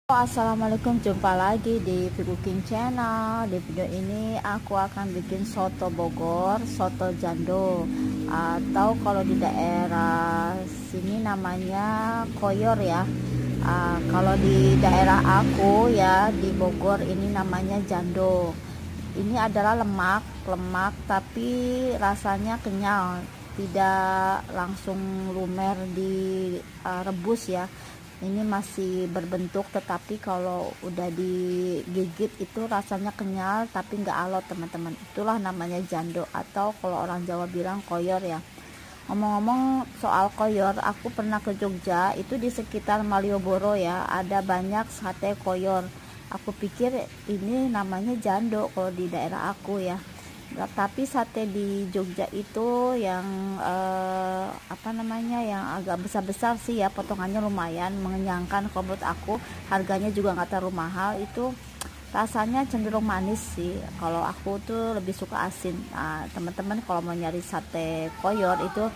Assalamualaikum, jumpa lagi di Cooking Channel. Di video ini aku akan bikin soto Bogor, soto jando, atau kalau di daerah sini namanya koyor ya. Kalau di daerah aku ya di Bogor ini namanya jando. Ini adalah lemak tapi rasanya kenyal, tidak langsung lumer di rebus ya. Ini masih berbentuk, tetapi kalau udah digigit itu rasanya kenyal tapi nggak alot teman-teman. Itulah namanya jando, atau kalau orang Jawa bilang koyor ya. Ngomong-ngomong soal koyor, aku pernah ke Jogja, itu di sekitar Malioboro ya, ada banyak sate koyor. Aku pikir ini namanya jando kalau di daerah aku ya. Tapi sate di Jogja itu yang apa namanya, yang agak besar-besar sih ya, potongannya lumayan mengenyangkan kalau menurut aku. Harganya juga nggak terlalu mahal, itu rasanya cenderung manis sih. Kalau aku tuh lebih suka asin. Nah, teman-teman kalau mau nyari sate koyor itu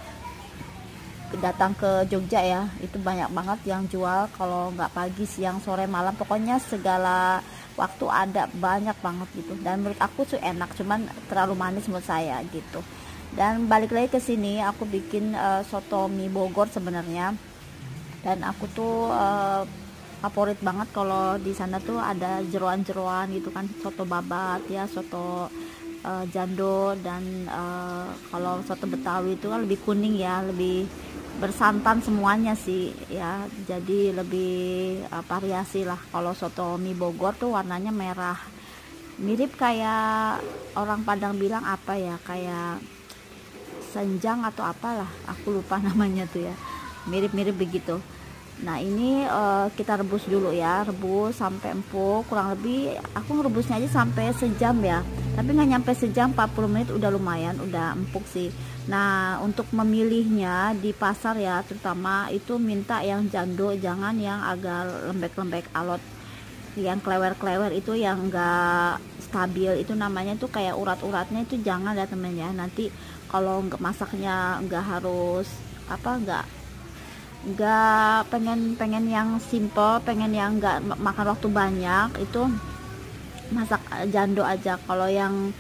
datang ke Jogja ya, itu banyak banget yang jual. Kalau nggak pagi, siang, sore, malam, pokoknya segala waktu ada, banyak banget gitu. Dan menurut aku tuh enak, cuman terlalu manis menurut saya gitu. Dan balik lagi ke sini, aku bikin soto mie Bogor sebenarnya. Dan aku tuh favorit banget kalau di sana tuh ada jeroan-jeroan gitu kan, soto babat ya, soto jando. Dan kalau soto Betawi itu kan lebih kuning ya, lebih bersantan semuanya sih ya, jadi lebih variasi lah. Kalau soto mie Bogor tuh warnanya merah, mirip kayak orang Padang bilang apa ya, kayak senjang atau apalah, aku lupa namanya tuh ya, mirip-mirip begitu. Nah ini kita rebus dulu ya, rebus sampai empuk. Kurang lebih aku ngerebusnya aja sampai sejam ya, tapi nggak nyampe sejam, 40 menit udah lumayan, udah empuk sih. Nah untuk memilihnya di pasar ya, terutama itu minta yang jando, jangan yang agak lembek-lembek alot. Yang klewer-klewer itu yang enggak stabil, itu namanya tuh kayak urat-uratnya, itu jangan ya temen ya. Nanti kalau nggak masaknya nggak harus apa, nggak pengen yang simple, pengen yang nggak makan waktu banyak, itu masak jando aja. Kalau yang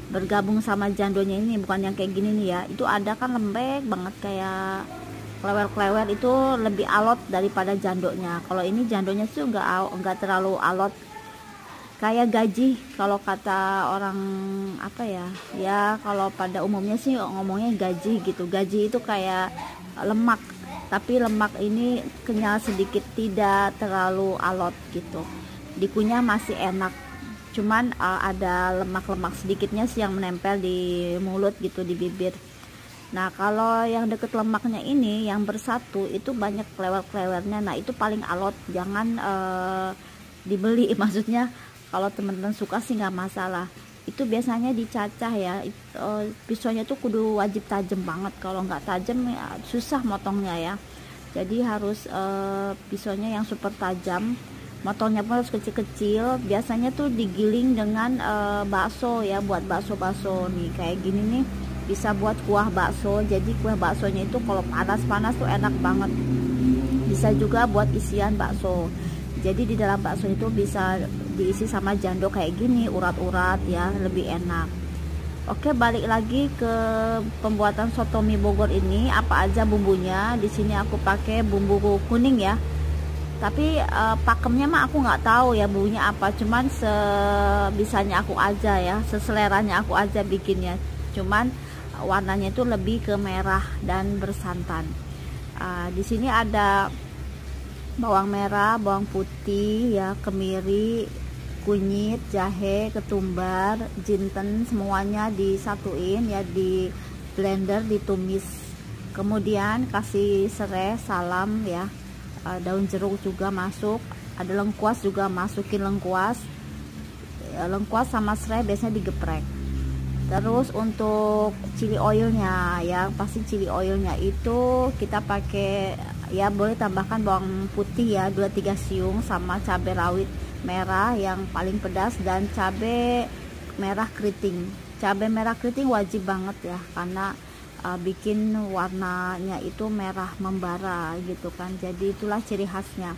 bergabung sama jandonya ini, bukan yang kayak gini nih ya, itu ada kan lembek banget kayak klewer-klewer, itu lebih alot daripada jandonya. Kalau ini jandonya sih nggak terlalu alot, kayak gaji kalau kata orang apa ya, ya kalau pada umumnya sih ngomongnya gaji gitu. Gaji itu kayak lemak, tapi lemak ini kenyal sedikit, tidak terlalu alot gitu. Dikunyah masih enak, cuman ada lemak-lemak sedikitnya sih yang menempel di mulut gitu, di bibir. Nah kalau yang deket lemaknya ini yang bersatu itu banyak klewer-klewernya, nah itu paling alot, jangan dibeli maksudnya. Kalau teman-teman suka sih nggak masalah. Itu biasanya dicacah ya, pisaunya tuh kudu wajib tajam banget, kalau nggak tajam ya susah motongnya ya. Jadi harus pisaunya yang super tajam, motongnya pun harus kecil-kecil. Biasanya tuh digiling dengan bakso ya, buat bakso-bakso nih kayak gini nih, bisa buat kuah bakso. Jadi kuah baksonya itu kalau panas-panas tuh enak banget. Bisa juga buat isian bakso. Jadi di dalam bakso itu bisa diisi sama jando kayak gini, urat-urat ya, lebih enak. Oke, balik lagi ke pembuatan soto mie Bogor ini. Apa aja bumbunya? Di sini aku pakai bumbu kuning ya. Tapi pakemnya mah aku nggak tahu ya bumbunya apa. Cuman sebisanya aku aja ya, seseleranya aku aja bikinnya. Cuman warnanya itu lebih ke merah dan bersantan. Di sini ada bawang merah, bawang putih ya, kemiri, kunyit, jahe, ketumbar, jinten, semuanya disatuin ya, di blender, ditumis. Kemudian kasih serai, salam ya, daun jeruk juga masuk, ada lengkuas juga, masukin lengkuas. Lengkuas sama serai biasanya digeprek. Terus untuk chili oilnya ya, pasti chili oilnya itu kita pakai ya, boleh tambahkan bawang putih ya 2-3 siung, sama cabai rawit merah yang paling pedas, dan cabai merah keriting. Cabai merah keriting wajib banget ya, karena bikin warnanya itu merah membara gitu kan. Jadi itulah ciri khasnya.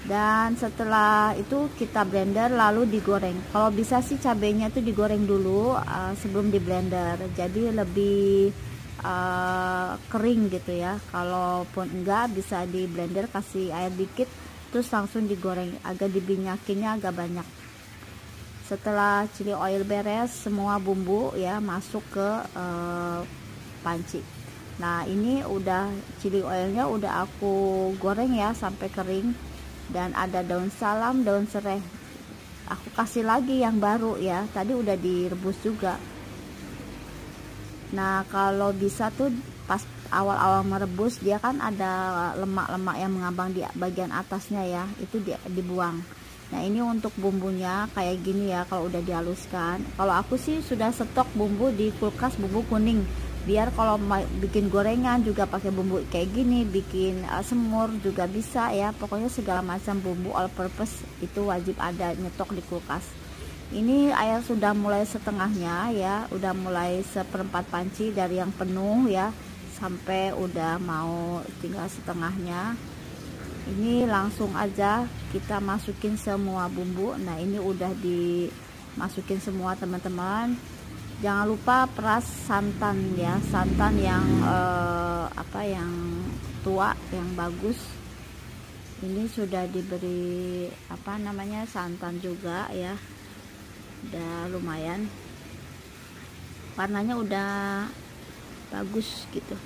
Dan setelah itu kita blender lalu digoreng. Kalau bisa sih cabenya itu digoreng dulu sebelum di blender, jadi lebih kering gitu ya. Kalaupun enggak, bisa di blender, kasih air dikit terus langsung digoreng, agak dibinyakinnya agak banyak. Setelah chili oil beres, semua bumbu ya masuk ke panci. Nah ini udah chili oilnya udah aku goreng ya sampai kering, dan ada daun salam, daun serai. Aku kasih lagi yang baru ya, tadi udah direbus juga. Nah kalau bisa tuh pas awal-awal merebus, dia kan ada lemak-lemak yang mengambang di bagian atasnya ya, itu dibuang. Nah ini untuk bumbunya kayak gini ya kalau udah dihaluskan. Kalau aku sih sudah stok bumbu di kulkas, bumbu kuning, biar kalau bikin gorengan juga pakai bumbu kayak gini, bikin semur juga bisa ya. Pokoknya segala macam bumbu all purpose itu wajib ada nyetok di kulkas. Ini air sudah mulai setengahnya ya, udah mulai seperempat panci dari yang penuh ya, sampai udah mau tinggal setengahnya. Ini langsung aja kita masukin semua bumbu. Nah ini udah dimasukin semua teman-teman. Jangan lupa peras santan ya, santan yang yang tua, yang bagus. Ini sudah diberi santan juga ya, udah lumayan, warnanya udah bagus gitu.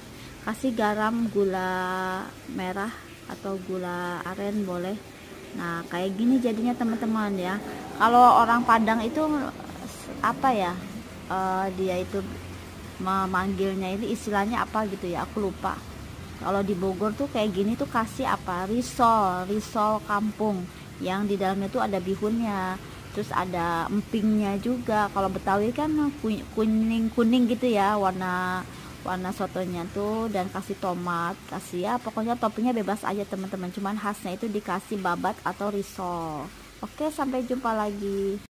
Kasih garam, gula merah atau gula aren boleh. Nah kayak gini jadinya teman-teman ya. Kalau orang Padang itu dia itu memanggilnya ini istilahnya apa gitu ya, aku lupa. Kalau di Bogor tuh kayak gini tuh kasih risol kampung, yang di dalamnya tuh ada bihunnya, terus ada empingnya juga. Kalau Betawi kan kuning gitu ya warna sotonya tuh, dan kasih tomat, kasih ya pokoknya toppingnya bebas aja teman-teman, cuman khasnya itu dikasih babat atau risol. Oke, sampai jumpa lagi.